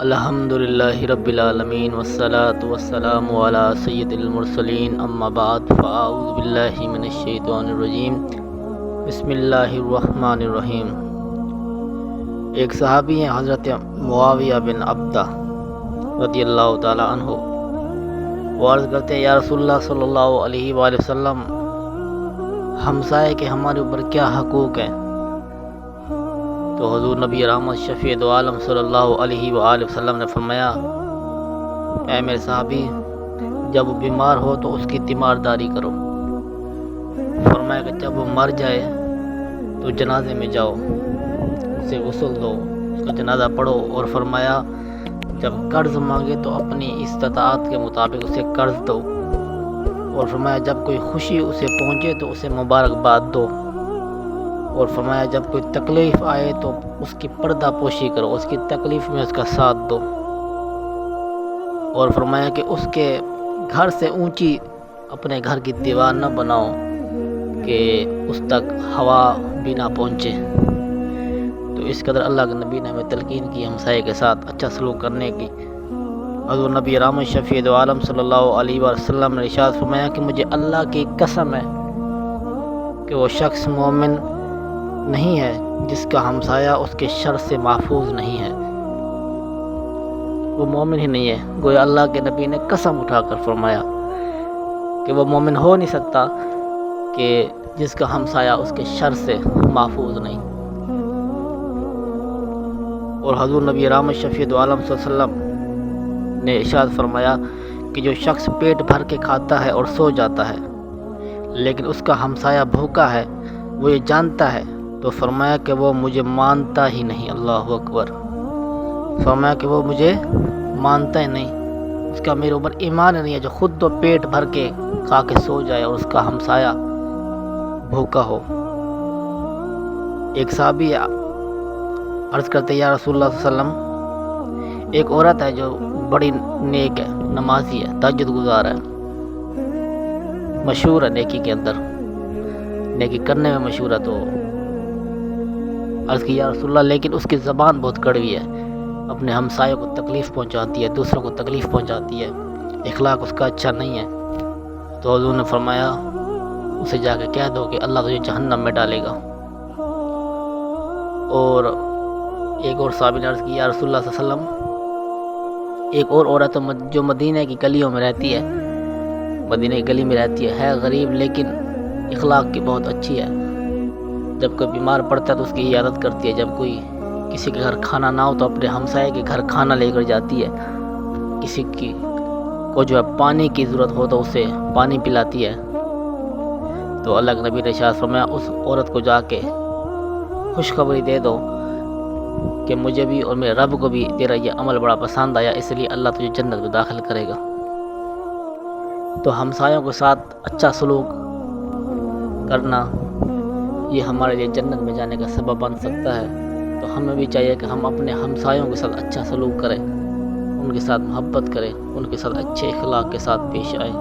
الحمدللہ رب العالمین والصلاة والسلام علی سید المرسلین اما بعد فاعوذ باللہ من الشیطان الرجیم بسم اللہ الرحمن الرحیم۔ ایک صحابی ہیں حضرت معاویہ بن عبدہ رضی اللہ تعالی عنہ، وہ عرض کرتے ہیں یا رسول اللہ صلی اللہ علیہ وآلہ وسلم، ہمسائے کے ہمارے اوپر کیا حقوق ہیں؟ تو حضور نبی رحمت شفیع دو عالم صلی اللہ علیہ وآلہ وسلم نے فرمایا، اے میرے صحابی، جب وہ بیمار ہو تو اس کی تیمارداری کرو۔ فرمایا کہ جب وہ مر جائے تو جنازے میں جاؤ، اسے غسل دو، اس کا جنازہ پڑھو، اور فرمایا جب قرض مانگے تو اپنی استطاعت کے مطابق اسے قرض دو، اور فرمایا جب کوئی خوشی اسے پہنچے تو اسے مبارکباد دو، اور فرمایا جب کوئی تکلیف آئے تو اس کی پردہ پوشی کرو، اس کی تکلیف میں اس کا ساتھ دو، اور فرمایا کہ اس کے گھر سے اونچی اپنے گھر کی دیوار نہ بناؤ کہ اس تک ہوا بھی نہ پہنچے۔ تو اس قدر اللہ کے نبی نے ہمیں تلقین کی ہمسائے کے ساتھ اچھا سلوک کرنے کی۔ حضور نبی رحمت شفیع دو عالم صلی اللہ علیہ وسلم نے ارشاد فرمایا کہ مجھے اللہ کی قسم ہے کہ وہ شخص مومن نہیں ہے جس کا ہمسایہ اس کے شر سے محفوظ نہیں ہے، وہ مومن ہی نہیں ہے۔ گویا اللہ کے نبی نے قسم اٹھا کر فرمایا کہ وہ مومن ہو نہیں سکتا کہ جس کا ہمسایہ اس کے شر سے محفوظ نہیں۔ اور حضور نبی رحمت شفیع دو عالم صلی اللہ علیہ وسلم نے ارشاد فرمایا کہ جو شخص پیٹ بھر کے کھاتا ہے اور سو جاتا ہے لیکن اس کا ہمسایہ بھوکا ہے، وہ یہ جانتا ہے، تو فرمایا کہ وہ مجھے مانتا ہی نہیں۔ اللہ اکبر۔ فرمایا کہ وہ مجھے مانتا ہی نہیں، اس کا میرے اوپر ایمان نہیں ہے، جو خود تو پیٹ بھر کے کھا کے سو جائے اور اس کا ہمسایہ بھوکا ہو۔ ایک صحابی عرض کرتے یا رسول اللہ صلی اللہ علیہ وسلم، ایک عورت ہے جو بڑی نیک ہے، نمازی ہے، تہجد گزار ہے، مشہور ہے نیکی کے اندر، نیکی کرنے میں مشہور ہے، تو عرض کی یا رسول اللہ لیکن اس کی زبان بہت کڑوی ہے، اپنے ہمسایوں کو تکلیف پہنچاتی ہے، دوسروں کو تکلیف پہنچاتی ہے، اخلاق اس کا اچھا نہیں ہے۔ تو حضور نے فرمایا اسے جا کے کہہ دو کہ اللہ تجھے جہنم میں ڈالے گا۔ اور ایک اور صحابی نے عرض کی یا رسول اللہ صلی اللہ علیہ وسلم، ایک اور عورت جو مدینہ کی گلیوں میں رہتی ہے، مدینہ کی گلی میں رہتی ہے غریب لیکن اخلاق کی بہت اچھی ہے، جب کوئی بیمار پڑتا ہے تو اس کی عیادت کرتی ہے، جب کوئی کسی کے گھر کھانا نہ ہو تو اپنے ہمسائے کے گھر کھانا لے کر جاتی ہے، کسی کو جو ہے پانی کی ضرورت ہو تو اسے پانی پلاتی ہے۔ تو اللہ کے نبی نے ارشاد فرمایا اس عورت کو جا کے خوشخبری دے دو کہ مجھے بھی اور میرے رب کو بھی تیرا یہ عمل بڑا پسند آیا، اس لیے اللہ تجھے جنت میں داخل کرے گا۔ تو ہمسایوں کے ساتھ اچھا سلوک کرنا یہ ہمارے لیے جنت میں جانے کا سبب بن سکتا ہے۔ تو ہمیں بھی چاہیے کہ ہم اپنے ہمسایوں کے ساتھ اچھا سلوک کریں، ان کے ساتھ محبت کریں، ان کے ساتھ اچھے اخلاق کے ساتھ پیش آئیں۔